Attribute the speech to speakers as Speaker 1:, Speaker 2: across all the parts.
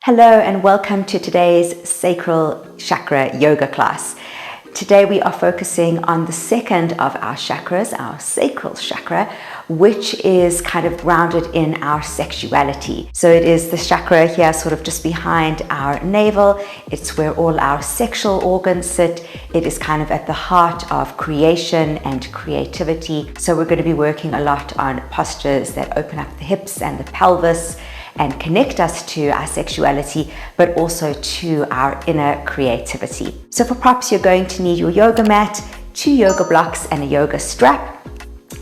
Speaker 1: Hello and welcome to today's Sacral Chakra yoga class. Today we are focusing on the second of our chakras, our Sacral Chakra, which is kind of grounded in our sexuality. So it is the chakra here sort of just behind our navel. It's where all our sexual organs sit. It is kind of at the heart of creation and creativity. So we're going to be working a lot on postures that open up the hips and the pelvis and connect us to our sexuality, but also to our inner creativity. So for props, you're going to need your yoga mat, 2 yoga blocks, and a yoga strap.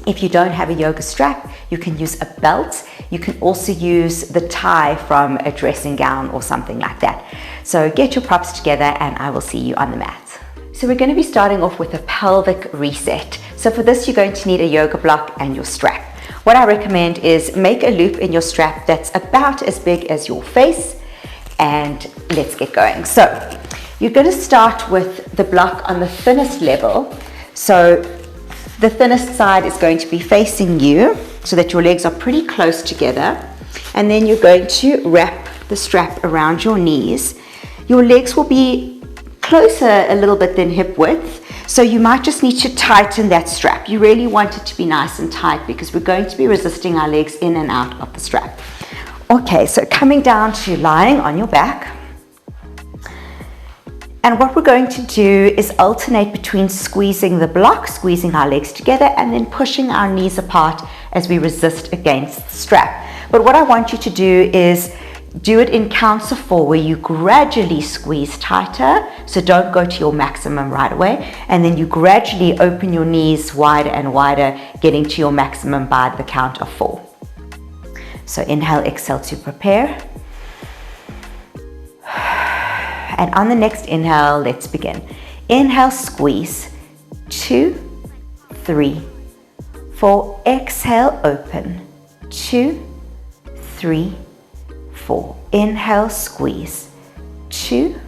Speaker 1: If you don't have a yoga strap, you can use a belt. You can also use the tie from a dressing gown or something like that. So get your props together and I will see you on the mat. So we're going to be starting off with a pelvic reset. So for this, you're going to need a yoga block and your strap. What I recommend is make a loop in your strap that's about as big as your face, and let's get going. So you're going to start with the block on the thinnest level. So the thinnest side is going to be facing you so that your legs are pretty close together, and then you're going to wrap the strap around your knees. Your legs will be closer a little bit than hip width, so you might just need to tighten that strap. You really want it to be nice and tight because we're going to be resisting our legs in and out of the strap. Okay, so coming down to lying on your back. And what we're going to do is alternate between squeezing the block, squeezing our legs together, and then pushing our knees apart as we resist against the strap. But what I want you to do is do it in counts of 4 where you gradually squeeze tighter, so don't go to your maximum right away, and then you gradually open your knees wider and wider, getting to your maximum by the count of 4. So inhale, exhale to prepare. And on the next inhale, let's begin. Inhale, squeeze. 2, 3, 4. Exhale, open. 2, 3, 4. Inhale, squeeze. 2,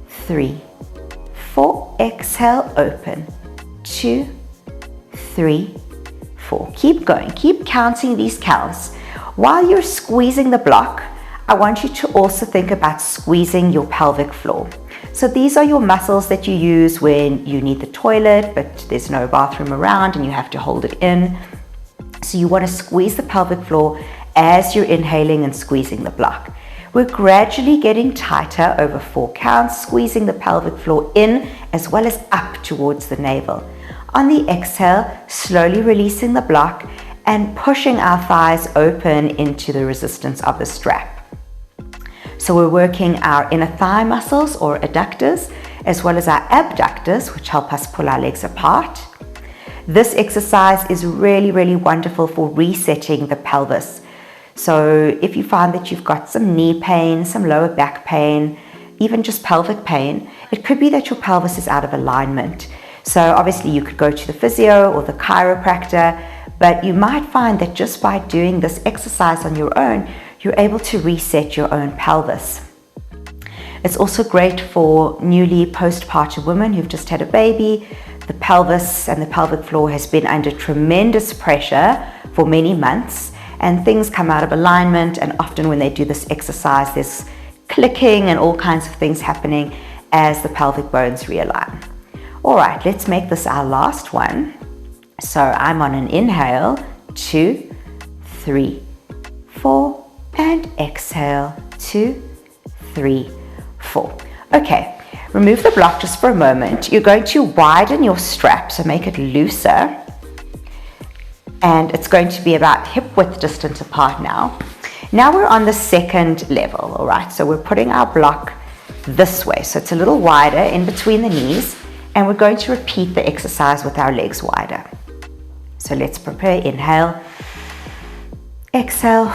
Speaker 1: 3, 4. Exhale, open. 2, 3, 4. Keep going. Keep counting these counts. While you're squeezing the block, I want you to also think about squeezing your pelvic floor. So these are your muscles that you use when you need the toilet, but there's no bathroom around and you have to hold it in. So you want to squeeze the pelvic floor as you're inhaling and squeezing the block. We're gradually getting tighter over 4 counts, squeezing the pelvic floor in as well as up towards the navel. On the exhale, slowly releasing the block and pushing our thighs open into the resistance of the strap. So we're working our inner thigh muscles or adductors, as well as our abductors, which help us pull our legs apart. This exercise is really, really wonderful for resetting the pelvis. So if you find that you've got some knee pain, some lower back pain, even just pelvic pain, it could be that your pelvis is out of alignment. So obviously you could go to the physio or the chiropractor, but you might find that just by doing this exercise on your own, you're able to reset your own pelvis. It's also great for newly postpartum women who've just had a baby. The pelvis and the pelvic floor has been under tremendous pressure for many months, and things come out of alignment, and often when they do this exercise, there's clicking and all kinds of things happening as the pelvic bones realign. All right, let's make this our last one. So I'm on an inhale, 2, 3, 4, and exhale, 2, 3, 4. Okay, remove the block just for a moment. You're going to widen your strap, so make it looser. And it's going to be about hip width distance apart now. Now we're on the second level, all right? So we're putting our block this way, so it's a little wider in between the knees, and we're going to repeat the exercise with our legs wider. So let's prepare. Inhale, exhale,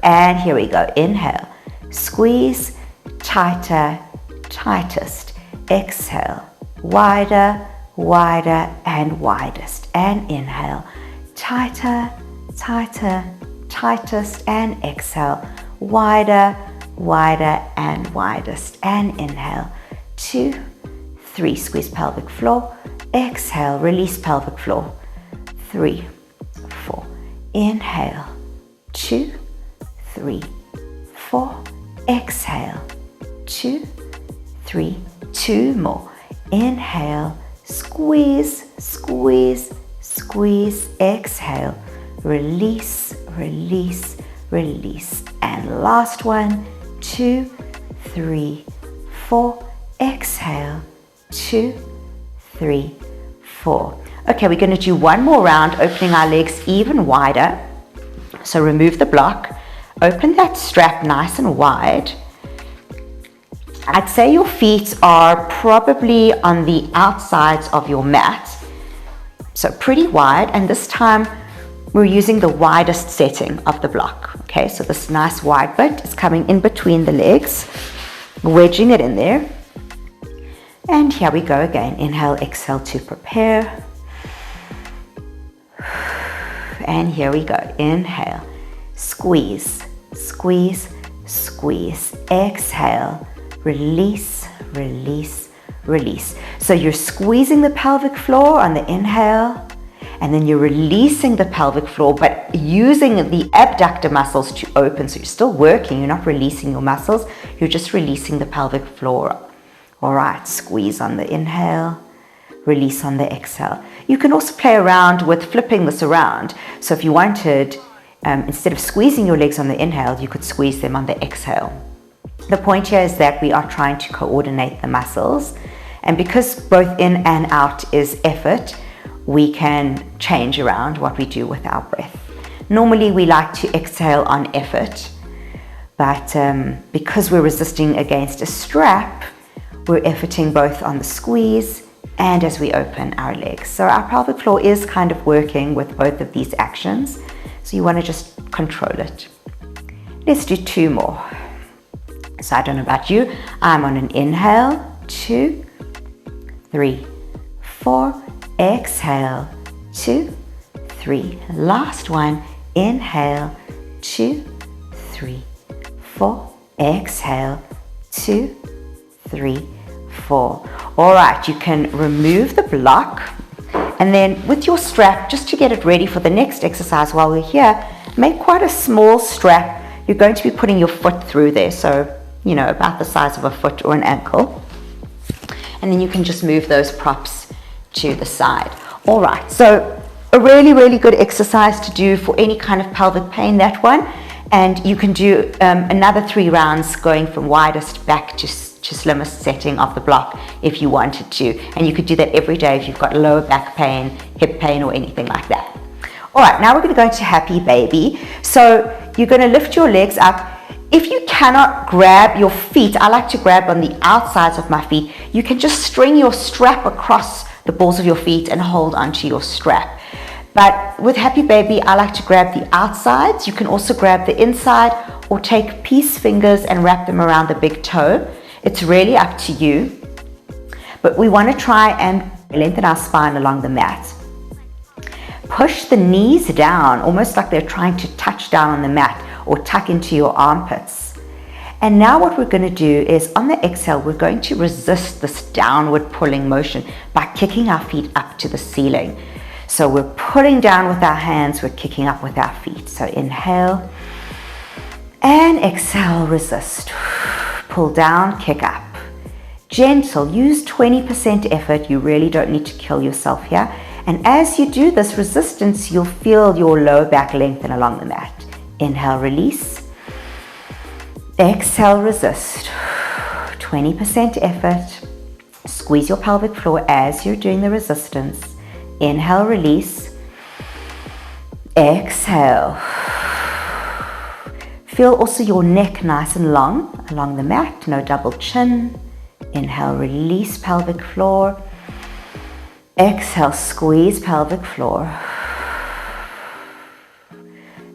Speaker 1: and here we go. Inhale, squeeze, tighter, tightest. Exhale, wider, wider, and widest. And inhale, tighter, tighter, tightest. And exhale, wider, wider, and widest. And inhale, 2, 3, squeeze pelvic floor. Exhale, release pelvic floor. 3, 4. Inhale, 2, 3, 4. exhale, 2, 3, 2 more. Inhale, squeeze, squeeze, squeeze. Exhale, release, release, release. And last one, 2, 3, 4. Exhale, 2, 3, 4. Okay, we're going to do one more round, opening our legs even wider. So remove the block, open that strap nice and wide. I'd say your feet are probably on the outsides of your mat, so pretty wide, and this time we're using the widest setting of the block. Okay, so this nice wide bit is coming in between the legs, wedging it in there. And here we go again. Inhale, exhale to prepare. And here we go. Inhale, squeeze, squeeze, squeeze. Exhale, release, release, release. So you're squeezing the pelvic floor on the inhale, and then you're releasing the pelvic floor, but using the abductor muscles to open. So you're still working, you're not releasing your muscles, you're just releasing the pelvic floor. All right, squeeze on the inhale, release on the exhale. You can also play around with flipping this around. So if you wanted, instead of squeezing your legs on the inhale, you could squeeze them on the exhale. The point here is that we are trying to coordinate the muscles. And because both in and out is effort, we can change around what we do with our breath. Normally we like to exhale on effort, but because we're resisting against a strap, we're efforting both on the squeeze and as we open our legs. So our pelvic floor is kind of working with both of these actions. So you want to just control it. Let's do 2 more. So I don't know about you, I'm on an inhale, 2, 3, 4, exhale, 2, 3. Last one, inhale, 2, 3, 4, exhale, 2, 3, 4. All right, you can remove the block, and then with your strap, just to get it ready for the next exercise while we're here, make quite a small strap. You're going to be putting your foot through there, so you know, about the size of a foot or an ankle, and then you can just move those props to the side. All right, so a really, really good exercise to do for any kind of pelvic pain, that one. And you can do another 3 rounds going from widest back to slimmest setting of the block if you wanted to. And you could do that every day if you've got lower back pain, hip pain, or anything like that. All right, now we're going to go into happy baby. So you're going to lift your legs up. If you cannot grab your feet, I like to grab on the outsides of my feet. You can just string your strap across the balls of your feet and hold onto your strap. But with happy baby, I like to grab the outsides. You can also grab the inside or take peace fingers and wrap them around the big toe. It's really up to you. But we want to try and lengthen our spine along the mat. Push the knees down, almost like they're trying to touch down on the mat or tuck into your armpits. And now what we're going to do is on the exhale, we're going to resist this downward pulling motion by kicking our feet up to the ceiling. So we're pulling down with our hands, we're kicking up with our feet. So inhale and exhale, resist. Pull down, kick up. Gentle, use 20% effort. You really don't need to kill yourself here. And as you do this resistance, you'll feel your lower back lengthen along the mat. Inhale, release. Exhale, resist. 20% effort. Squeeze your pelvic floor as you're doing the resistance. Inhale, release. Exhale. Feel also your neck nice and long along the mat, no double chin. Inhale, release pelvic floor. Exhale, squeeze pelvic floor.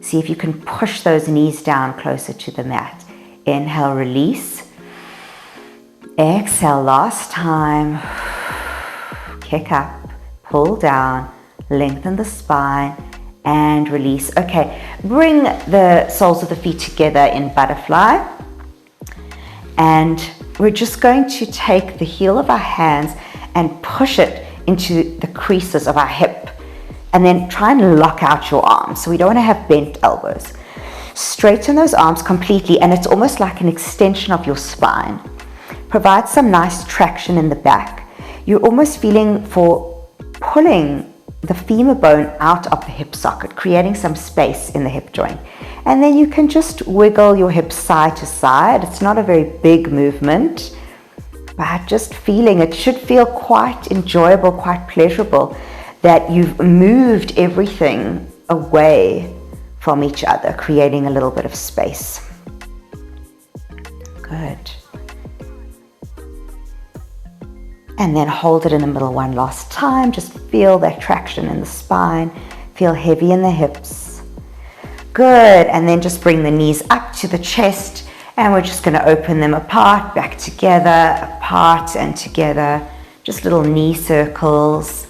Speaker 1: See if you can push those knees down closer to the mat. Inhale, release. Exhale, last time. Kick up, pull down, lengthen the spine, and release. Okay, bring the soles of the feet together in butterfly. And we're just going to take the heel of our hands and push it into the creases of our hip. And then try and lock out your arms. So we don't want to have bent elbows. Straighten those arms completely, and it's almost like an extension of your spine. Provide some nice traction in the back. You're almost feeling for pulling the femur bone out of the hip socket, creating some space in the hip joint. And then you can just wiggle your hips side to side. It's not a very big movement, but just feeling, it should feel quite enjoyable, quite pleasurable, that you've moved everything away from each other, creating a little bit of space. Good. And then hold it in the middle one last time. Just feel that traction in the spine. Feel heavy in the hips. Good. And then just bring the knees up to the chest, and we're just going to open them apart, back together, apart and together. Just little knee circles.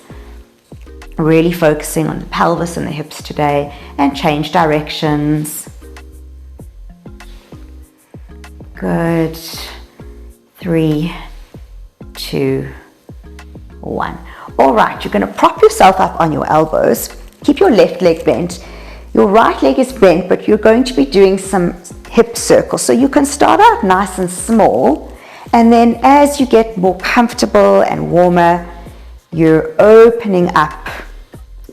Speaker 1: Really focusing on the pelvis and the hips today, and change directions. Good. 3, 2, 1. All right, you're going to prop yourself up on your elbows. Keep your left leg bent. Your right leg is bent, but you're going to be doing some hip circles. So you can start out nice and small, and then as you get more comfortable and warmer, you're opening up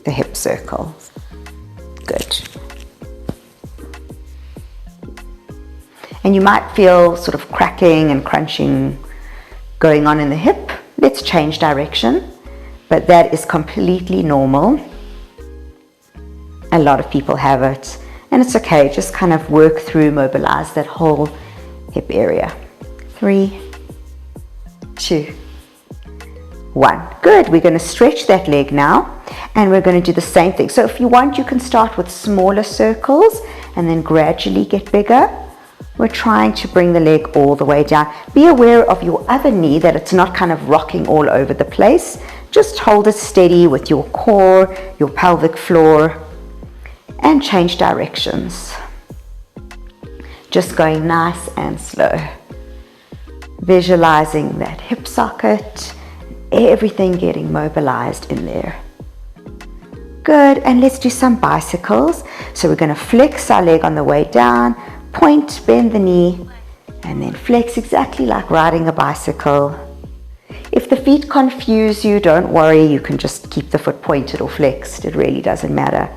Speaker 1: the hip circles. Good. And you might feel sort of cracking and crunching going on in the hip. Let's change direction, but that is completely normal. A lot of people have it, and it's okay. Just kind of work through, mobilize that whole hip area. 3, 2, 1. Good. We're going to stretch that leg now, and we're going to do the same thing. So if you want, you can start with smaller circles and then gradually get bigger. We're trying to bring the leg all the way down. Be aware of your other knee, that it's not kind of rocking all over the place. Just hold it steady with your core, your pelvic floor, and change directions. Just going nice and slow. Visualizing that hip socket, everything getting mobilized in there. Good, and let's do some bicycles. So we're going to flex our leg on the way down, point, bend the knee, and then flex, exactly like riding a bicycle. If the feet confuse you, don't worry, you can just keep the foot pointed or flexed. It really doesn't matter.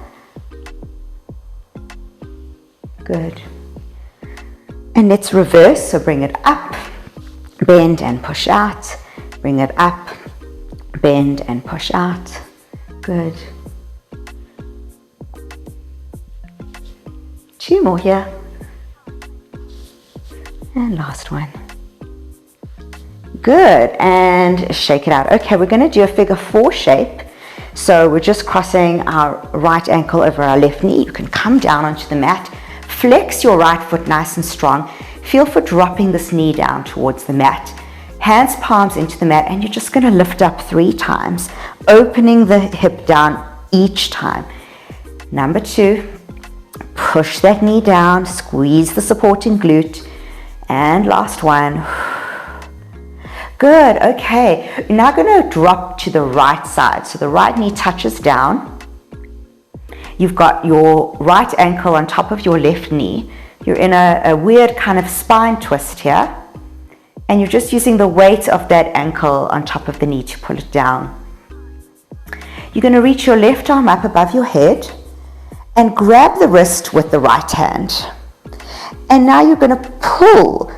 Speaker 1: Good. And let's reverse, so bring it up, bend and push out, bring it up, bend and push out. Good. 2 more here. And last one. Good, and shake it out. Okay, we're going to do a figure 4 shape. So we're just crossing our right ankle over our left knee. You can come down onto the mat, flex your right foot nice and strong. Feel for dropping this knee down towards the mat. Hands, palms into the mat, and you're just going to lift up 3 times, opening the hip down each time. Number 2, push that knee down, squeeze the supporting glute. And last one. Good, okay. You're now going to drop to the right side. So the right knee touches down. You've got your right ankle on top of your left knee. You're in a weird kind of spine twist here. And you're just using the weight of that ankle on top of the knee to pull it down. You're going to reach your left arm up above your head and grab the wrist with the right hand. And now you're going to pull,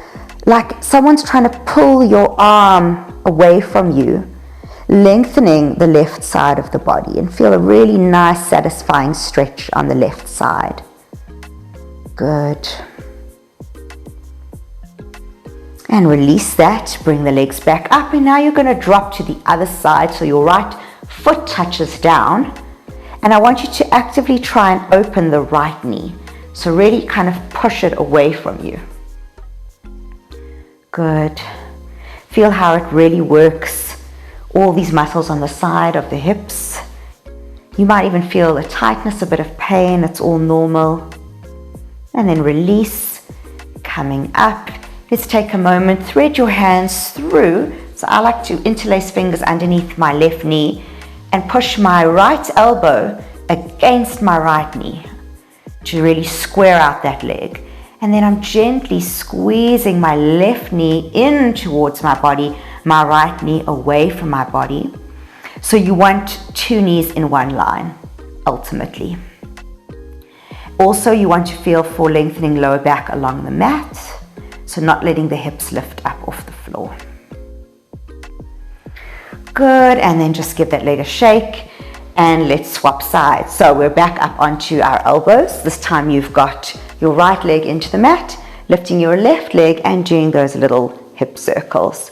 Speaker 1: like someone's trying to pull your arm away from you, lengthening the left side of the body, and feel a really nice, satisfying stretch on the left side. Good. And release that, bring the legs back up, and now you're going to drop to the other side, so your right foot touches down, and I want you to actively try and open the right knee. So really kind of push it away from you. Good. Feel how it really works. All these muscles on the side of the hips. You might even feel a tightness, a bit of pain. It's all normal. And then release, coming up. Let's take a moment, thread your hands through. So I like to interlace fingers underneath my left knee and push my right elbow against my right knee. to really square out that leg. And then I'm gently squeezing my left knee in towards my body, my right knee away from my body. So you want 2 knees in one line, ultimately. Also, you want to feel for lengthening lower back along the mat, so not letting the hips lift up off the floor. Good, and then just give that leg a shake, and let's swap sides. So we're back up onto our elbows. This time you've got your right leg into the mat, lifting your left leg and doing those little hip circles.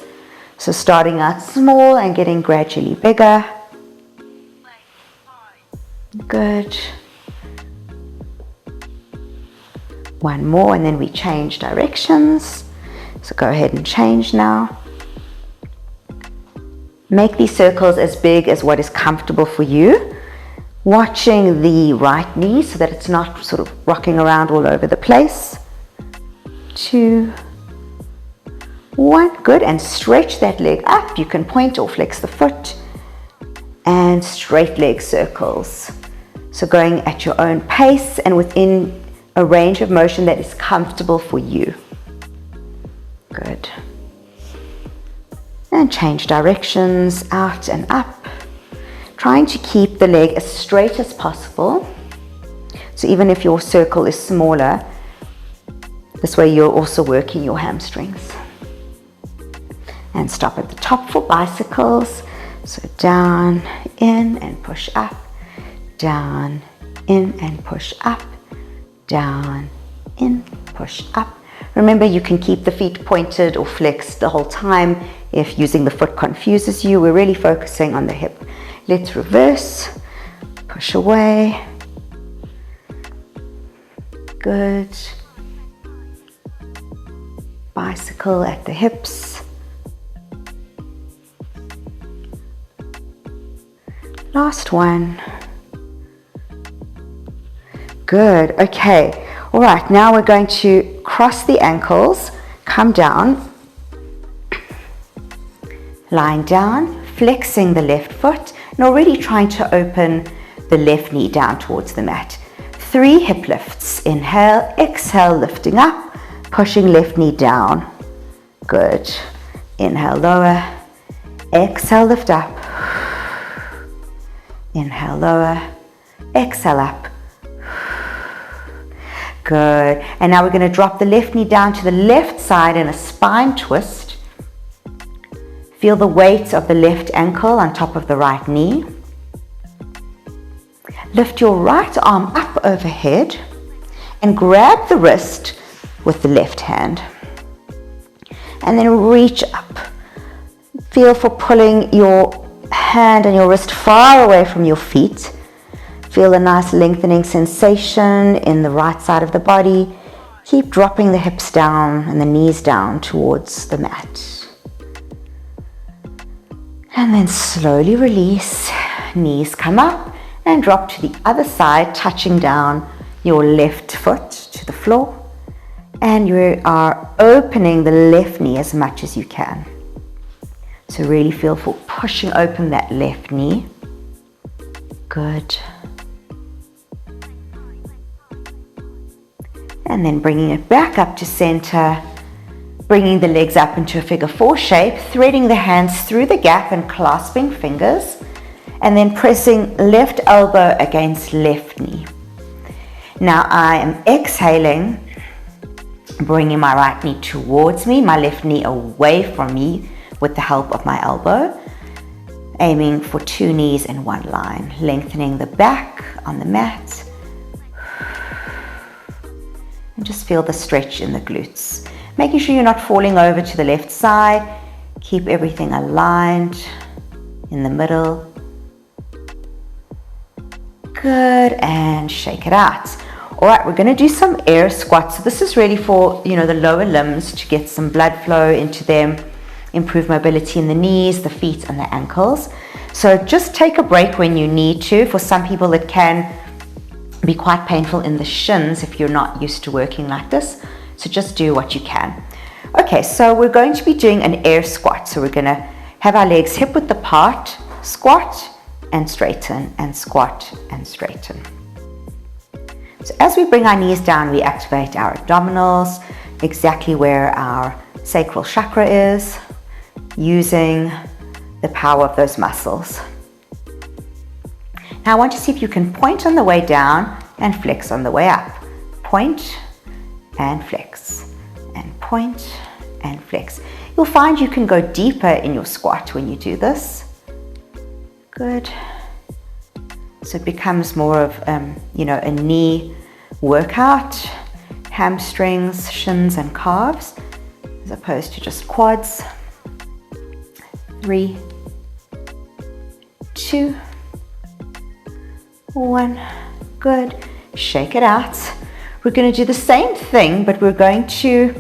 Speaker 1: So starting out small and getting gradually bigger. Good. One more, and then we change directions. So go ahead and change now. Make these circles as big as what is comfortable for you. Watching the right knee so that it's not sort of rocking around all over the place. 2, 1, good, and stretch that leg up. You can point or flex the foot, and straight leg circles. So going at your own pace and within a range of motion that is comfortable for you. Good. And change directions, out and up. Trying to keep the leg as straight as possible. So even if your circle is smaller, this way you're also working your hamstrings. And stop at the top for bicycles. So down, in, and push up. Down, in, and push up. Down, in, push up. Remember, you can keep the feet pointed or flexed the whole time if using the foot confuses you. We're really focusing on the hip. Let's reverse, push away. Good. Bicycle at the hips. Last one. Good, okay. All right, now we're going to cross the ankles, come down, lying down, flexing the left foot, and already trying to open the left knee down towards the mat. 3 hip lifts. Inhale, exhale, lifting up, pushing left knee down. Good. Inhale, lower. Exhale, lift up. Inhale, lower. Exhale, up. Good. And now we're going to drop the left knee down to the left side in a spine twist. Feel the weight of the left ankle on top of the right knee. Lift your right arm up overhead and grab the wrist with the left hand. And then reach up. Feel for pulling your hand and your wrist far away from your feet. Feel a nice lengthening sensation in the right side of the body. Keep dropping the hips down and the knees down towards the mat. And then slowly release. Knees come up and drop to the other side, touching down your left foot to the floor. And you are opening the left knee as much as you can. So really feel for pushing open that left knee. Good. And then bringing it back up to center, bringing the legs up into a figure 4 shape, threading the hands through the gap and clasping fingers, and then pressing left elbow against left knee. Now I am exhaling, bringing my right knee towards me, my left knee away from me with the help of my elbow, aiming for 2 knees in one line, lengthening the back on the mat. And just feel the stretch in the glutes. Making sure you're not falling over to the left side. Keep everything aligned in the middle. Good, and shake it out. All right, we're going to do some air squats. So this is really for, the lower limbs to get some blood flow into them, improve mobility in the knees, the feet, and the ankles. So just take a break when you need to. For some people, it can be quite painful in the shins if you're not used to working like this. So just do what you can. Okay, so we're going to be doing an air squat. So we're going to have our legs hip width apart, squat and straighten, and squat and straighten. So as we bring our knees down, we activate our abdominals, exactly where our sacral chakra is, using the power of those muscles. Now I want to see if you can point on the way down and flex on the way up. Point and flex, and point and flex. You'll find you can go deeper in your squat when you do this. Good. So it becomes more of, a knee workout, hamstrings, shins and calves, as opposed to just quads. 3, 2, 1. Good. Shake it out. We're going to do the same thing, but we're going to,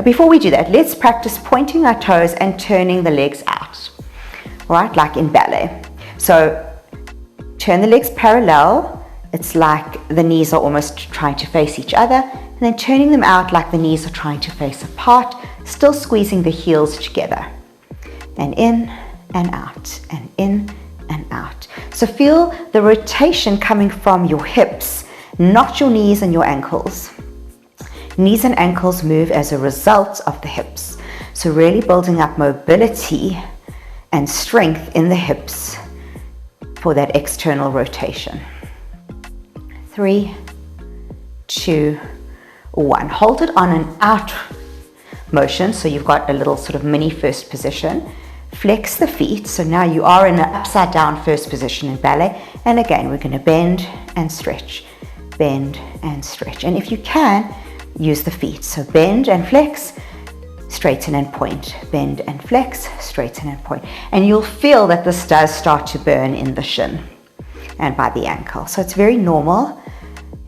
Speaker 1: before we do that, let's practice pointing our toes and turning the legs out. Right, like in ballet. So turn the legs parallel. It's like the knees are almost trying to face each other, and then turning them out like the knees are trying to face apart, still squeezing the heels together. And in and out, and in and out. So feel the rotation coming from your hips, not your knees and your ankles. Knees and ankles move as a result of the hips. So really building up mobility and strength in the hips for that external rotation. 3, 2, 1. Hold it on an out motion, so you've got a little sort of mini first position. Flex the feet, so now you are in an upside down first position in ballet. And again, we're going to bend and stretch, bend and stretch. And if you can, use the feet. So bend and flex, straighten and point, bend and flex, straighten and point. And you'll feel that this does start to burn in the shin and by the ankle. So it's very normal.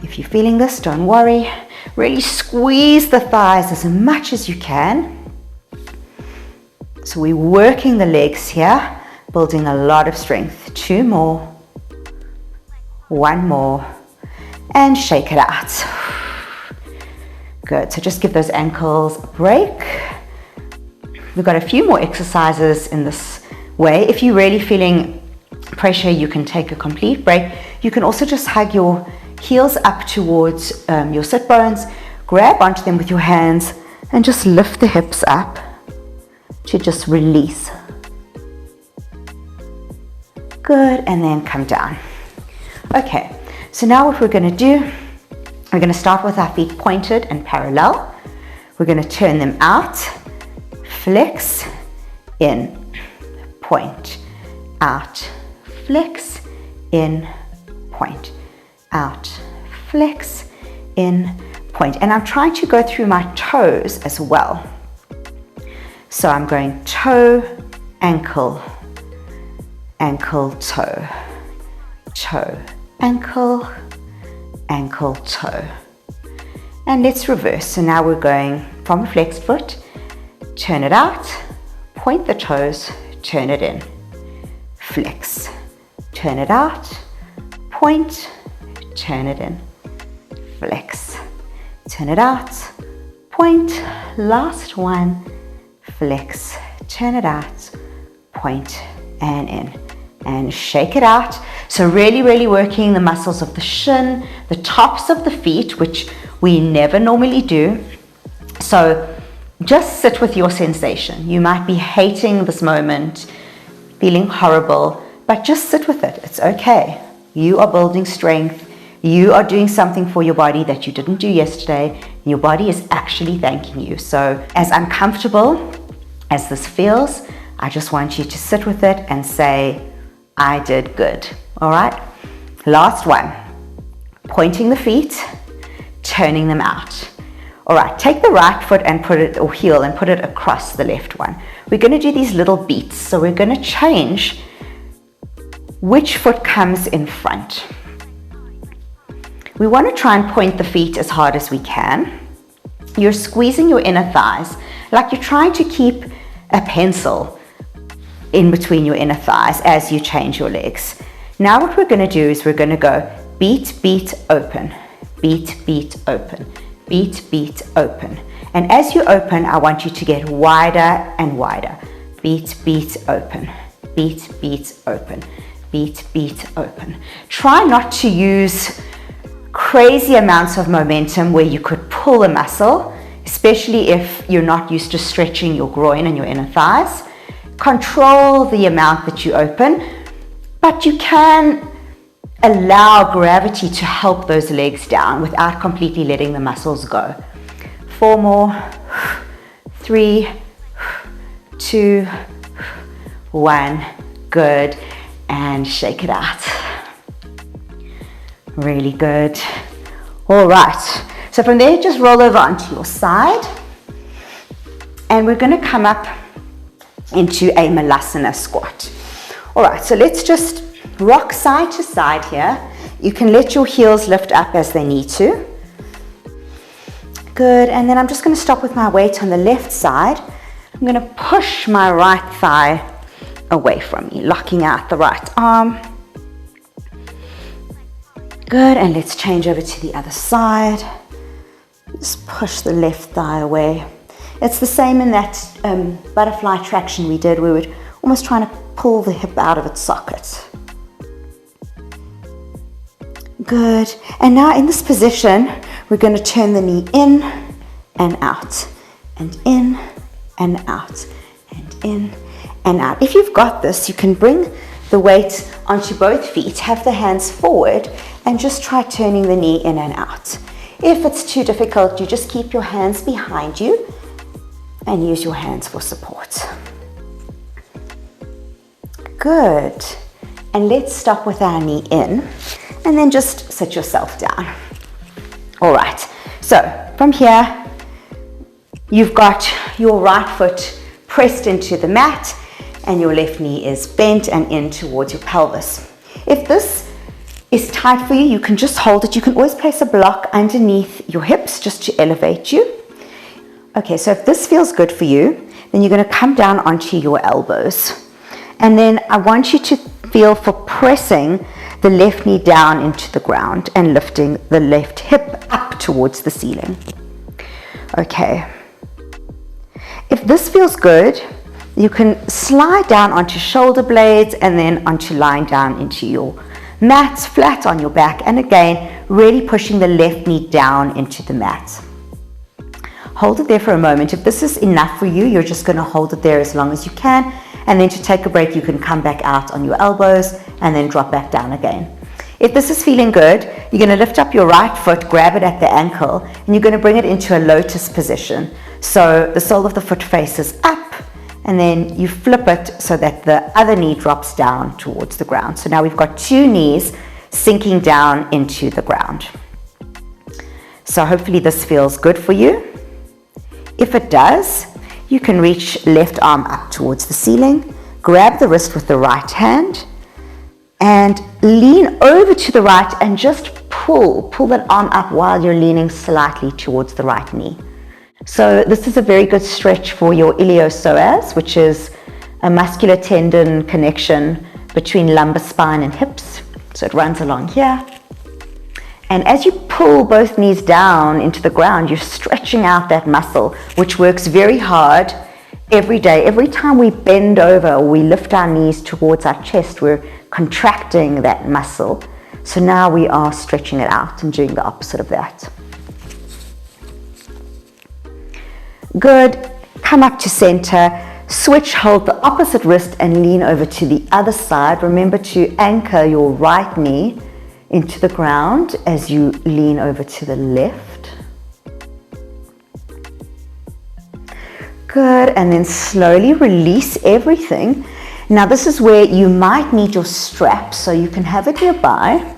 Speaker 1: If you're feeling this, don't worry. Really squeeze the thighs as much as you can. So we're working the legs here, building a lot of strength. 2 more, 1 more, and shake it out. Good, so just give those ankles a break. We've got a few more exercises in this way. If you're really feeling pressure, you can take a complete break. You can also just hug your heels up towards your sit bones, grab onto them with your hands, and just lift the hips up to just release. Good, and then come down. Okay, so now what we're going to do, we're going to start with our feet pointed and parallel. We're going to turn them out, flex, in, point, out, flex, in, point, out, flex, in, point. And I'm trying to go through my toes as well. So I'm going toe, ankle, ankle, toe, toe, ankle, ankle, toe. And let's reverse. So now we're going from a flexed foot, turn it out, point the toes, turn it in, flex, turn it out, point, turn it in, flex, turn it out, point, last one, flex, turn it out, point, and in, and shake it out. So really working the muscles of the shin, the tops of the feet, which we never normally do. So just sit with your sensation. You might be hating this moment, feeling horrible, but just sit with it. It's okay. You are building strength. You are doing something for your body that you didn't do yesterday. Your body is actually thanking you. So as uncomfortable as this feels, I just want you to sit with it and say, I did good. All right. Last one. Pointing the feet, turning them out. All right. Take the right foot and put it, or heel, and put it across the left one. We're going to do these little beats. So we're going to change which foot comes in front. We want to try and point the feet as hard as we can. You're squeezing your inner thighs like you're trying to keep a pencil in between your inner thighs as you change your legs. Now what we're going to do is we're going to go beat, beat, open, beat, beat, open, beat, beat, open. And as you open, I want you to get wider and wider. Beat, beat, open, beat, beat, open, beat, beat, open. Try not to use crazy amounts of momentum where you could pull a muscle, especially if you're not used to stretching your groin and your inner thighs. Control the amount that you open, but you can allow gravity to help those legs down without completely letting the muscles go. 4 more. 3, 2, 1. Good. And shake it out. Really good. All right. So from there, just roll over onto your side. And we're going to come up into a Malasana squat. All right. So let's just rock side to side here. You can let your heels lift up as they need to. Good. And then I'm just going to stop with my weight on the left side. I'm going to push my right thigh away from me, locking out the right arm. Good. And let's change over to the other side. Just push the left thigh away. It's the same in that butterfly traction we did. We were almost trying to pull the hip out of its socket. Good. And now in this position, we're going to turn the knee in and out, and in and out, and in and out. If you've got this, you can bring the weight onto both feet, have the hands forward, and just try turning the knee in and out. If it's too difficult, you just keep your hands behind you and use your hands for support. Good. And let's stop with our knee in, and then just sit yourself down. All right, so from here, you've got your right foot pressed into the mat and your left knee is bent and in towards your pelvis. If this is tight for you, you can just hold it. You can always place a block underneath your hips just to elevate you. Okay, so if this feels good for you, then you're going to come down onto your elbows. And then I want you to feel for pressing the left knee down into the ground and lifting the left hip up towards the ceiling. Okay. If this feels good, you can slide down onto shoulder blades and then onto lying down into your mat, flat on your back. And again, really pushing the left knee down into the mat. Hold it there for a moment. If this is enough for you, you're just going to hold it there as long as you can. And then to take a break, you can come back out on your elbows and then drop back down again. If this is feeling good, you're going to lift up your right foot, grab it at the ankle, and you're going to bring it into a lotus position. So the sole of the foot faces up, and then you flip it so that the other knee drops down towards the ground. So now we've got 2 knees sinking down into the ground. So hopefully this feels good for you. If it does, you can reach left arm up towards the ceiling, grab the wrist with the right hand, and lean over to the right and just pull that arm up while you're leaning slightly towards the right knee. So this is a very good stretch for your iliopsoas, which is a muscular tendon connection between lumbar spine and hips. So it runs along here. And as you pull both knees down into the ground, you're stretching out that muscle, which works very hard every day. Every time we bend over or we lift our knees towards our chest, we're contracting that muscle. So now we are stretching it out and doing the opposite of that. Good. Come up to center. Switch, hold the opposite wrist and lean over to the other side. Remember to anchor your right knee into the ground as you lean over to the left. Good. And then slowly release everything. Now this is where you might need your strap, so you can have it nearby.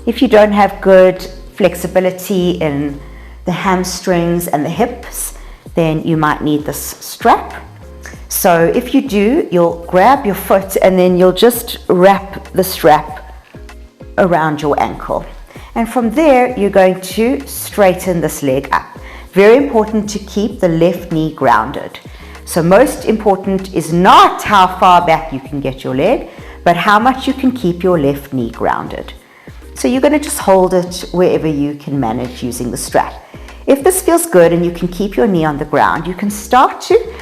Speaker 1: If you don't have good flexibility in the hamstrings and the hips, then you might need this strap. So if you do, you'll grab your foot and then you'll just wrap the strap around your ankle. And from there, you're going to straighten this leg up. Very important to keep the left knee grounded. So most important is not how far back you can get your leg, but how much you can keep your left knee grounded. So you're going to just hold it wherever you can manage using the strap. If this feels good and you can keep your knee on the ground, you can start to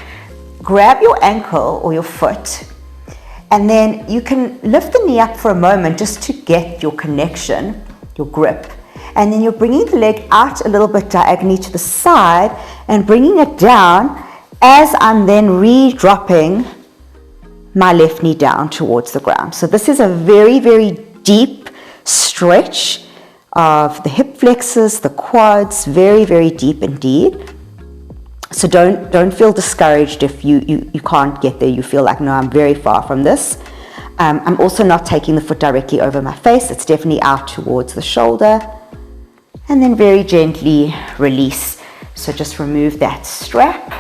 Speaker 1: grab your ankle or your foot, and then you can lift the knee up for a moment just to get your connection, your grip. and then you're bringing the leg out a little bit diagonally to the side and bringing it down as I'm then re-dropping my left knee down towards the ground. So this is a very, very deep stretch of the hip flexors, the quads, very, very deep indeed. So don't feel discouraged if you can't get there. You feel like, no, I'm very far from this. I'm also not taking the foot directly over my face. It's definitely out towards the shoulder. And then very gently release. So just remove that strap.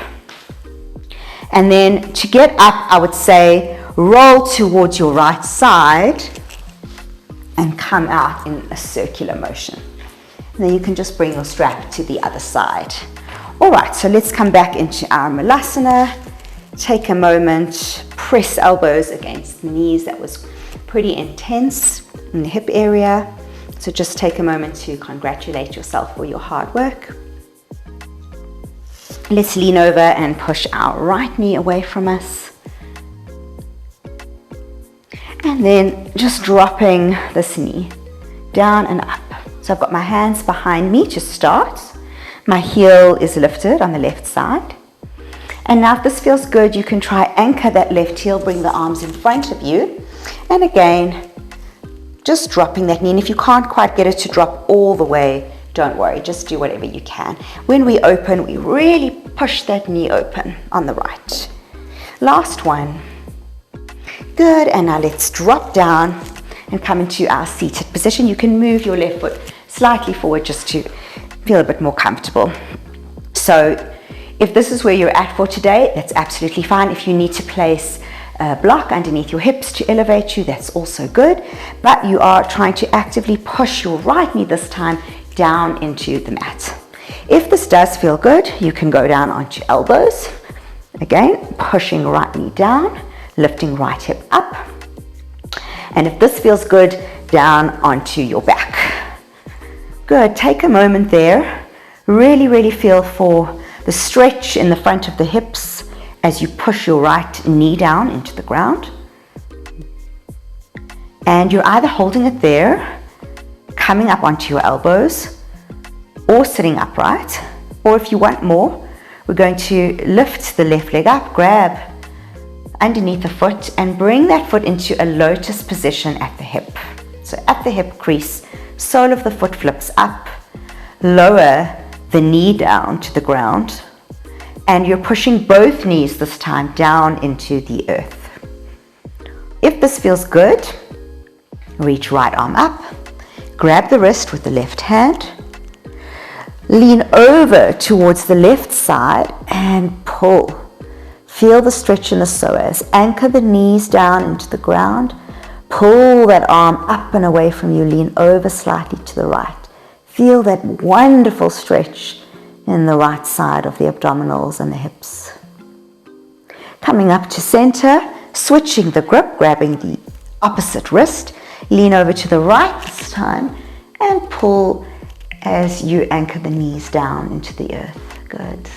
Speaker 1: And then to get up, I would say roll towards your right side and come out in a circular motion. And then you can just bring your strap to the other side. All right, so let's come back into our Malasana. Take a moment, press elbows against the knees. That was pretty intense in the hip area. So just take a moment to congratulate yourself for your hard work. Let's lean over and push our right knee away from us. And then just dropping this knee down and up. So I've got my hands behind me to start. My heel is lifted on the left side. And now if this feels good, you can try anchor that left heel, bring the arms in front of you. And again, just dropping that knee. And if you can't quite get it to drop all the way, don't worry, just do whatever you can. When we open, we really push that knee open on the right. Last one. Good, and now let's drop down and come into our seated position. You can move your left foot slightly forward just to feel a bit more comfortable. So if this is where you're at for today, that's absolutely fine. If you need to place a block underneath your hips to elevate you, that's also good. But you are trying to actively push your right knee this time down into the mat. If this does feel good, you can go down onto elbows. Again, pushing right knee down, lifting right hip up. And if this feels good, down onto your back. Good, take a moment there. Really, really feel for the stretch in the front of the hips as you push your right knee down into the ground. And you're either holding it there, coming up onto your elbows, or sitting upright. Or if you want more, we're going to lift the left leg up, grab underneath the foot and bring that foot into a lotus position at the hip. So at the hip crease, sole of the foot flips up, lower the knee down to the ground, and you're pushing both knees this time down into the earth. If this feels good, reach right arm up, grab the wrist with the left hand, lean over towards the left side and pull. Feel the stretch in the psoas. Anchor the knees down into the ground. Pull that arm up and away from you. Lean over slightly to the right. Feel that wonderful stretch in the right side of the abdominals and the hips. Coming up to center, switching the grip, grabbing the opposite wrist. Lean over to the right this time and pull as you anchor the knees down into the earth. Good.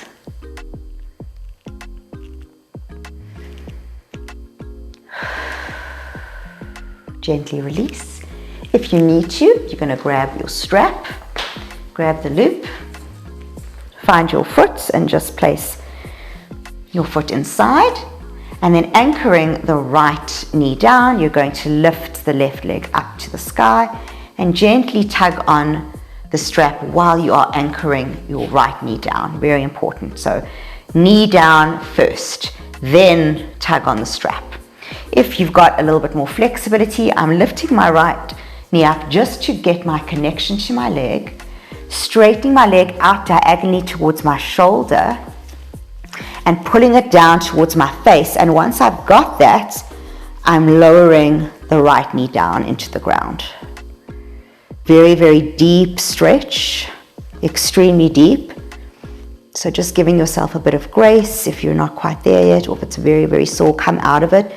Speaker 1: Gently release. If you need to, you're going to grab your strap, grab the loop, find your foot and just place your foot inside. And then anchoring the right knee down, you're going to lift the left leg up to the sky and gently tug on the strap while you are anchoring your right knee down. Very important. So knee down first, then tug on the strap. If you've got a little bit more flexibility, I'm lifting my right knee up just to get my connection to my leg, straightening my leg out diagonally towards my shoulder and pulling it down towards my face. And once I've got that, I'm lowering the right knee down into the ground. Very, very deep stretch, extremely deep. So just giving yourself a bit of grace. If you're not quite there yet, or if it's very, very sore, come out of it.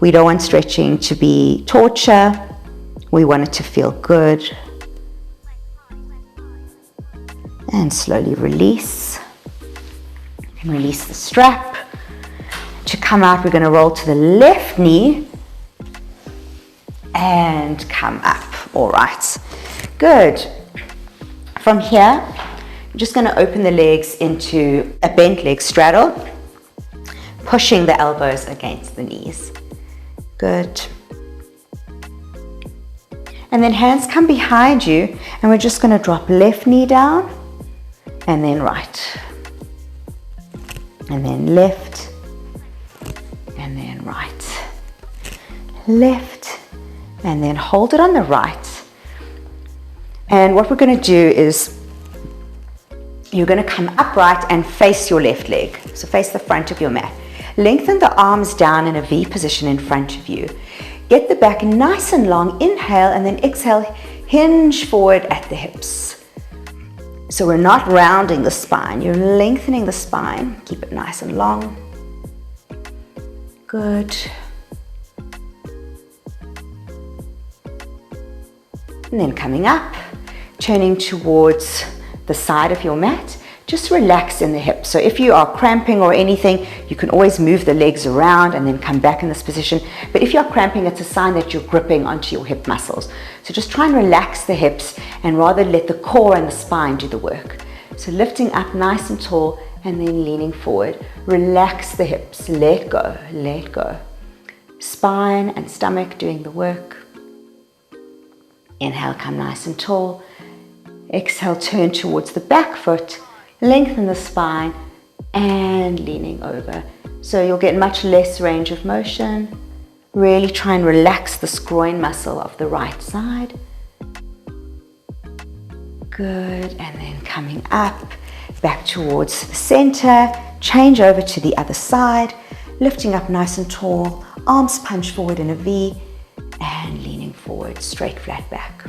Speaker 1: We don't want stretching to be torture. We want it to feel good. And slowly release. And release the strap. To come out, we're going to roll to the left knee and come up. All right. Good. From here, I'm just going to open the legs into a bent leg straddle, pushing the elbows against the knees. Good. And then hands come behind you, and we're just going to drop left knee down, and then right. And then left, and then right. Left, and then hold it on the right. And what we're going to do is you're going to come upright and face your left leg. So face the front of your mat. Lengthen the arms down in a V position in front of you. Get the back nice and long. Inhale and then exhale. Hinge forward at the hips. So we're not rounding the spine. You're lengthening the spine. Keep it nice and long. Good. And then coming up, turning towards the side of your mat, just relax in the hips. So if you are cramping or anything, you can always move the legs around and then come back in this position. But if you're cramping, it's a sign that you're gripping onto your hip muscles. So just try and relax the hips and rather let the core and the spine do the work. So lifting up nice and tall and then leaning forward. Relax the hips, let go, let go. Spine and stomach doing the work. Inhale, come nice and tall. Exhale, turn towards the back foot, lengthen the spine, and leaning over. So you'll get much less range of motion. Really try and relax the groin muscle of the right side. Good, and then coming up, back towards the center, change over to the other side, lifting up nice and tall, arms punch forward in a V, and leaning forward, straight flat back.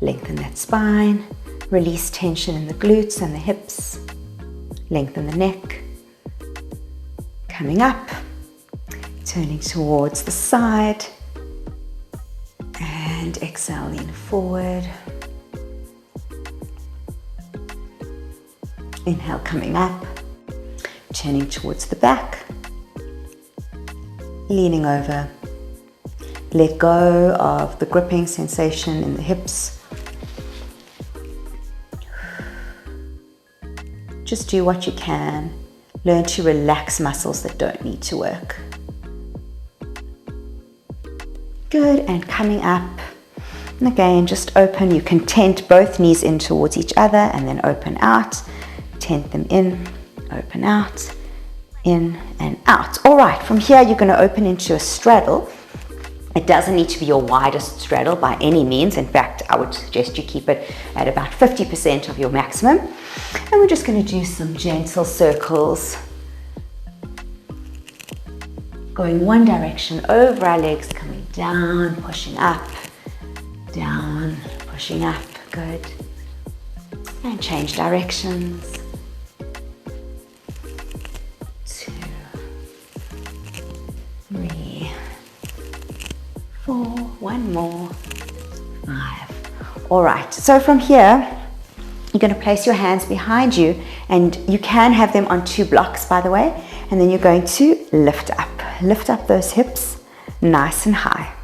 Speaker 1: Lengthen that spine, release tension in the glutes and the hips, lengthen the neck. Coming up, turning towards the side, and exhale, lean forward. Inhale, coming up, turning towards the back, leaning over. Let go of the gripping sensation in the hips. Just do what you can. Learn to relax muscles that don't need to work. Good, and coming up. And again, just open. You can tent both knees in towards each other and then open out. Tent them in, open out, in and out. All right, from here you're going to open into a straddle. It doesn't need to be your widest straddle by any means. In fact, I would suggest you keep it at about 50% of your maximum. And we're just going to do some gentle circles. Going one direction over our legs, coming down, pushing up, down, pushing up. Good. And change directions. 2, 3, 4, one more, 5. All right, so from here, you're going to place your hands behind you, and you can have them on 2 blocks, by the way, and then you're going to lift up those hips nice and high.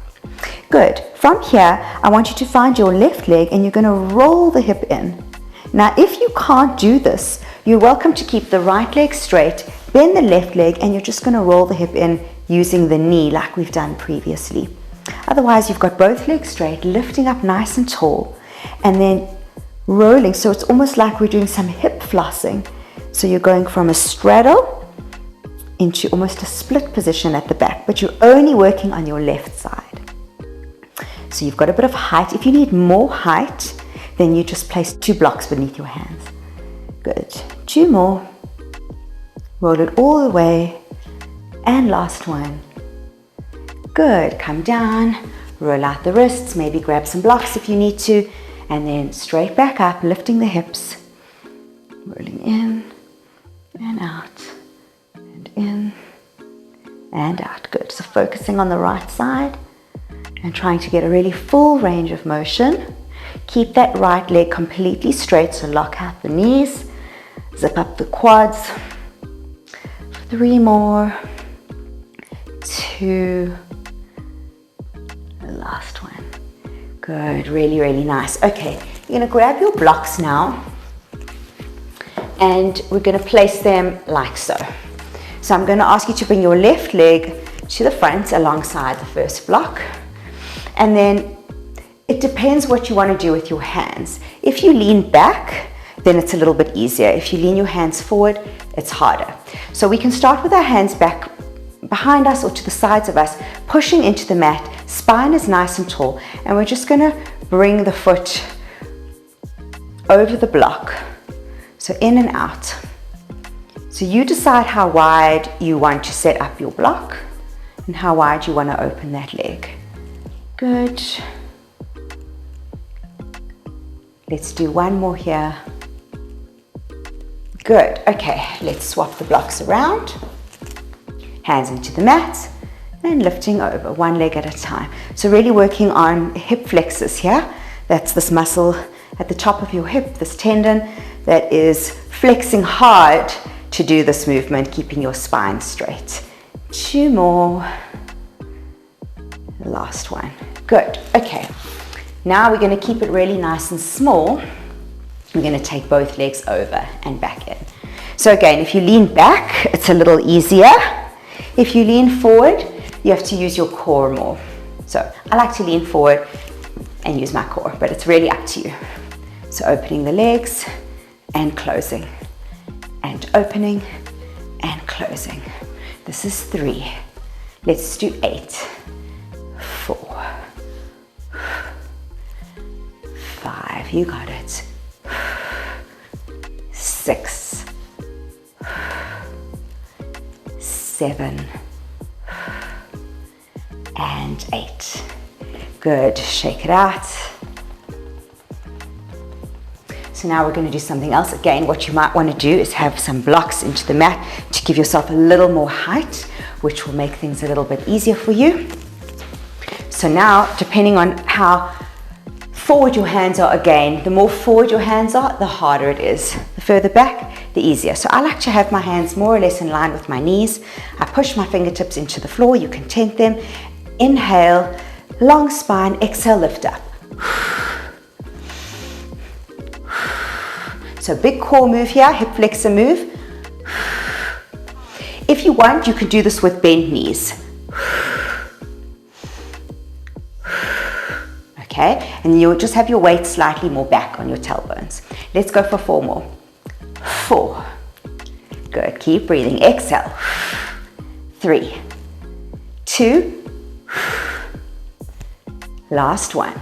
Speaker 1: Good. From here, I want you to find your left leg, and you're going to roll the hip in. Now, if you can't do this, you're welcome to keep the right leg straight, bend the left leg, and you're just going to roll the hip in using the knee like we've done previously. Otherwise, you've got both legs straight, lifting up nice and tall, and then rolling. So it's almost like we're doing some hip flossing. So you're going from a straddle into almost a split position at the back, but you're only working on your left side. So you've got a bit of height. If you need more height, then you just place 2 blocks beneath your hands. Good. 2 more. Roll it all the way. And last one. Good. Come down, roll out the wrists, maybe grab some blocks if you need to, and then straight back up, lifting the hips, rolling in and out, and in and out. Good. So focusing on the right side and trying to get a really full range of motion. Keep that right leg completely straight, so lock out the knees, zip up the quads. 3 more, 2, last one. Good, really, really nice. Okay, You're going to grab your blocks now, and we're going to place them like so. So I'm going to ask you to bring your left leg to the front alongside the first block, and then it depends what you want to do with your hands. If you lean back, then it's a little bit easier. If you lean your hands forward, it's harder. So we can start with our hands back behind us or to the sides of us, pushing into the mat. Spine is nice and tall, and we're just going to bring the foot over the block. So in and out. So you decide how wide you want to set up your block and how wide you want to open that leg. Good. Let's do one more here. Good. Okay, let's swap the blocks around. Hands into the mat and lifting over, one leg at a time. So really working on hip flexors here. That's this muscle at the top of your hip, this tendon that is flexing hard to do this movement, keeping your spine straight. 2 more. Last one. Good. Okay. Now we're going to keep it really nice and small. We're going to take both legs over and back in. So again, if you lean back, it's a little easier. If you lean forward, you have to use your core more. So I like to lean forward and use my core, but it's really up to you. So opening the legs and closing, and opening and closing. This is 3. Let's do 8, 4, 5, you got it. 6, 7, and 8. Good, shake it out. So now we're going to do something else. Again, what you might want to do is have some blocks into the mat to give yourself a little more height, which will make things a little bit easier for you. So now, depending on how forward your hands are, again, the more forward your hands are, the harder it is. The further back, the easier. So I like to have my hands more or less in line with my knees. I push my fingertips into the floor. You can tent them. Inhale, long spine. Exhale, lift up. So big core move here, hip flexor move. If you want, you can do this with bent knees. Okay, and you'll just have your weight slightly more back on your tailbones. Let's go for 4 more. 4. Good, keep breathing. Exhale. 3, 2. Last one.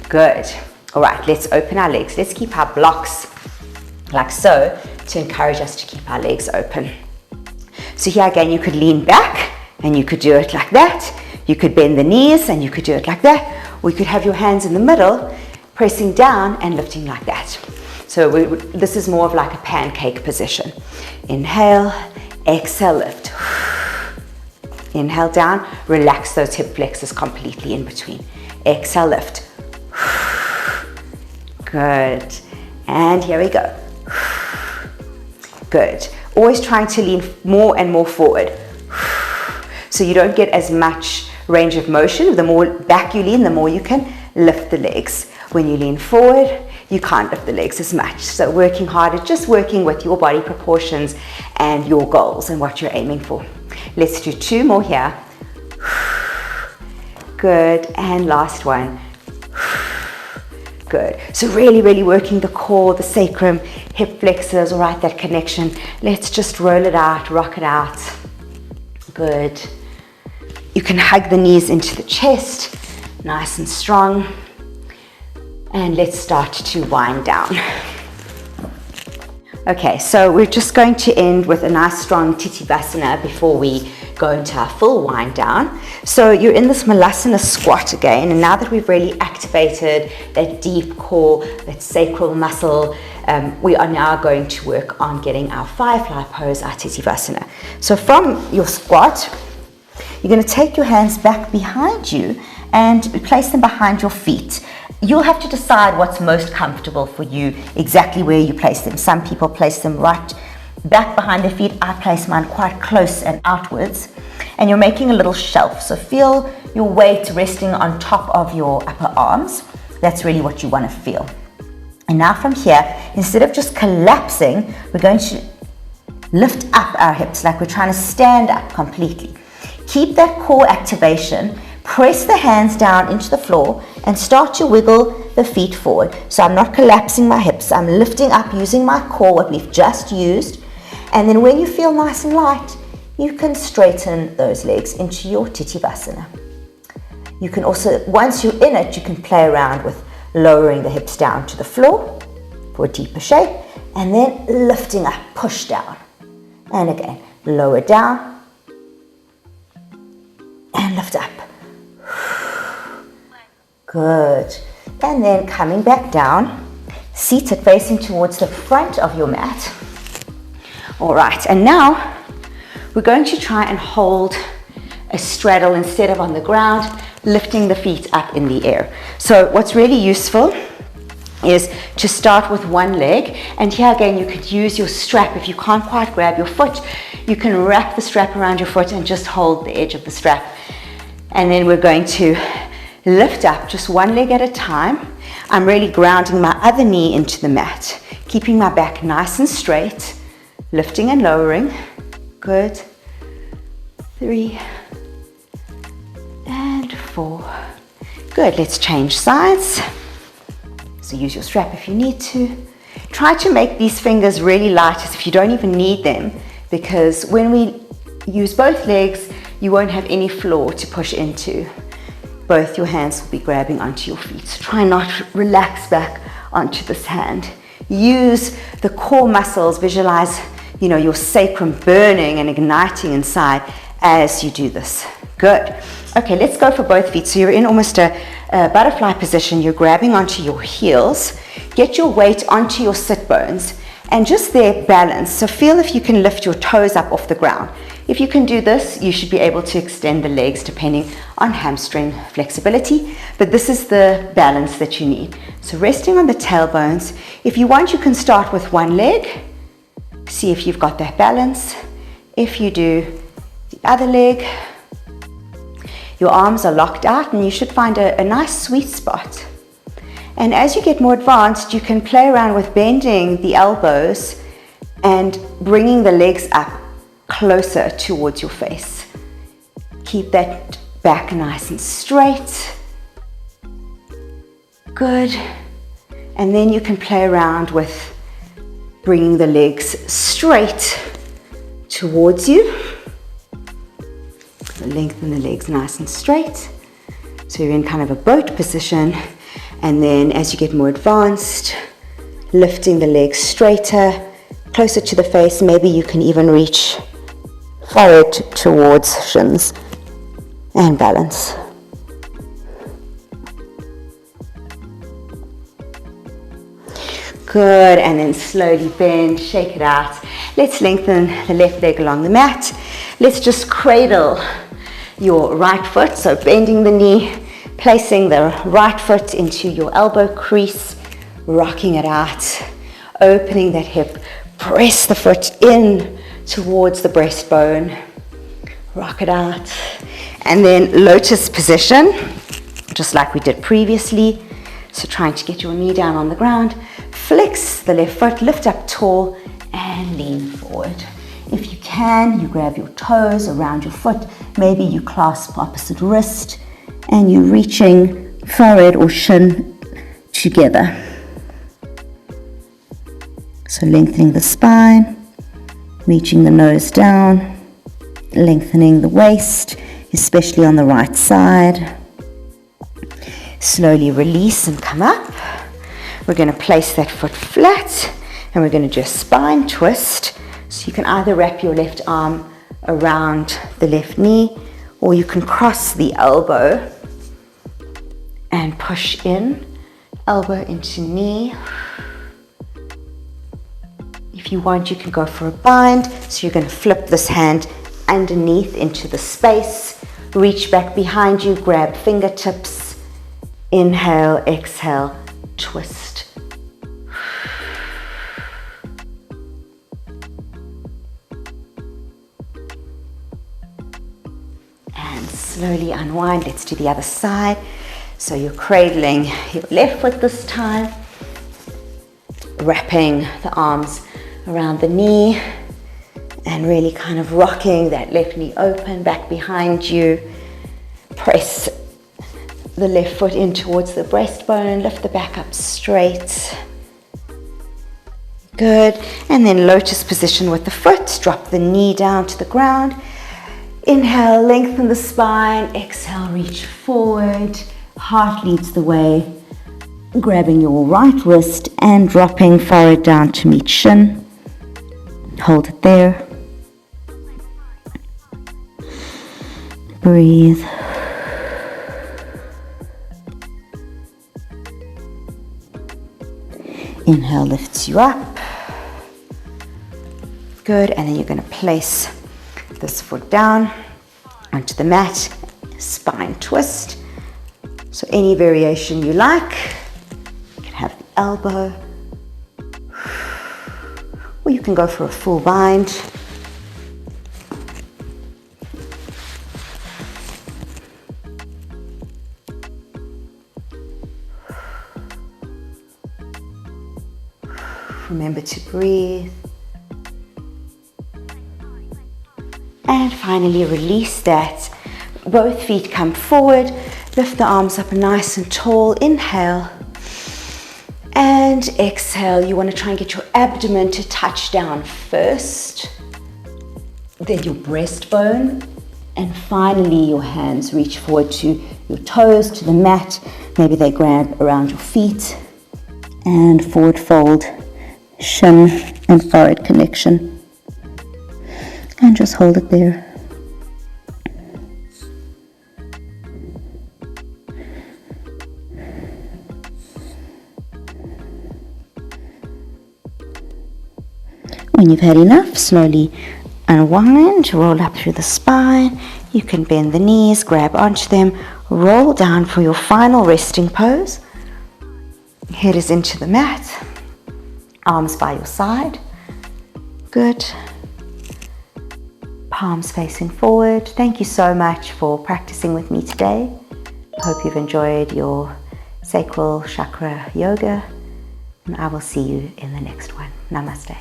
Speaker 1: Good. All right, let's open our legs. Let's keep our blocks like so to encourage us to keep our legs open. So here again, you could lean back and you could do it like that. You could bend the knees and you could do it like that. Or you could have your hands in the middle, pressing down and lifting like that. So this is more of like a pancake position. Inhale, exhale, lift. Inhale down, relax those hip flexors completely in between. Exhale, lift. Good. And here we go. Good. Always trying to lean more and more forward. So you don't get as much range of motion. The more back you lean, the more you can lift the legs. When you lean forward, you can't lift the legs as much. So working harder, just working with your body proportions and your goals and what you're aiming for. Let's do 2 more here. Good. And last one. Good. So really, really working the core, the sacrum, hip flexors, all right, that connection. Let's just roll it out, rock it out. Good. You can hug the knees into the chest, nice and strong. And let's start to wind down. Okay, so we're just going to end with a nice strong Titivasana before we go into our full wind down. So you're in this Malasana squat again, and now that we've really activated that deep core, that sacral muscle, we are now going to work on getting our firefly pose, our Titivasana. So from your squat, you're going to take your hands back behind you and place them behind your feet. You'll have to decide what's most comfortable for you, exactly where you place them. Some people place them right back behind their feet. I place mine quite close and outwards. And you're making a little shelf. So feel your weight resting on top of your upper arms. That's really what you want to feel. And now from here, instead of just collapsing, we're going to lift up our hips like we're trying to stand up completely. Keep that core activation. Press the hands down into the floor and start to wiggle the feet forward. So I'm not collapsing my hips. I'm lifting up using my core, what we've just used. And then when you feel nice and light, you can straighten those legs into your Titivasana. You can also, once you're in it, you can play around with lowering the hips down to the floor for a deeper shape, and then lifting up, push down. And again, lower down and lift up. Good. And then coming back down, seated facing towards the front of your mat. All right, and now we're going to try and hold a straddle instead of on the ground, lifting the feet up in the air. So what's really useful is to start with one leg, and here again you could use your strap. If you can't quite grab your foot, you can wrap the strap around your foot and just hold the edge of the strap. And then we're going to lift up just one leg at a time. I'm really grounding my other knee into the mat, keeping my back nice and straight, lifting and lowering. Good. 3 and 4. Good. Let's change sides. So use your strap if you need to. Try to make these fingers really light as if you don't even need them, because when we use both legs, you won't have any floor to push into. Both your hands will be grabbing onto your feet. So try not to relax back onto this hand. Use the core muscles. Visualize, your sacrum burning and igniting inside as you do this. Good. Okay, let's go for both feet. So you're in almost a butterfly position. You're grabbing onto your heels. Get your weight onto your sit bones and just there balance. So feel if you can lift your toes up off the ground. If you can do this, you should be able to extend the legs depending on hamstring flexibility. But this is the balance that you need. So resting on the tailbones. If you want, you can start with one leg. See if you've got that balance. If you do the other leg, your arms are locked out and you should find a nice sweet spot. And as you get more advanced, you can play around with bending the elbows and bringing the legs up closer towards your face. Keep that back nice and straight. Good. And then you can play around with bringing the legs straight towards you. So lengthen the legs nice and straight. So you're in kind of a boat position. And then as you get more advanced, lifting the legs straighter, closer to the face. Maybe you can even reach forehead towards shins and balance. Good, and then slowly bend, shake it out. Let's lengthen the left leg along the mat. Let's just cradle your right foot, so bending the knee, placing the right foot into your elbow crease, rocking it out, opening that hip, press the foot in towards the breastbone, rock it out, and then lotus position, just like we did previously. So trying to get your knee down on the ground, flex the left foot, lift up tall and lean forward. If you can, you grab your toes around your foot, maybe you clasp opposite wrist and you're reaching forehead or shin together. So lengthening the spine, reaching the nose down, lengthening the waist, especially on the right side. Slowly release and come up. We're going to place that foot flat and we're going to do a spine twist. So you can either wrap your left arm around the left knee or you can cross the elbow and push in, elbow into knee. If you want, you can go for a bind. So you're going to flip this hand underneath into the space, reach back behind you, grab fingertips, inhale, exhale, twist. And slowly unwind. Let's do the other side. So you're cradling your left foot this time, wrapping the arms around the knee and really kind of rocking that left knee open back behind you. Press the left foot in towards the breastbone, lift the back up straight. Good. And then lotus position with the foot, drop the knee down to the ground. Inhale, lengthen the spine. Exhale, reach forward. Heart leads the way. Grabbing your right wrist and dropping forward down to meet shin. Hold it there. Breathe. Inhale lifts you up. Good, and then you're going to place this foot down onto the mat, spine twist. So any variation you like. You can have the elbow, or you can go for a full bind. Remember to breathe. And finally release that. Both feet come forward. Lift the arms up nice and tall. Inhale. And exhale. You want to try and get your abdomen to touch down first. Then your breastbone. And finally your hands reach forward to your toes, to the mat. Maybe they grab around your feet. And forward fold. Shin and forehead connection. And just hold it there. When you've had enough, slowly unwind, roll up through the spine. You can bend the knees, grab onto them, roll down for your final resting pose. Head is into the mat. Arms by your side. Good. Palms facing forward. Thank you so much for practicing with me today. I hope you've enjoyed your Sacral Chakra yoga, and I will see you in the next one. Namaste.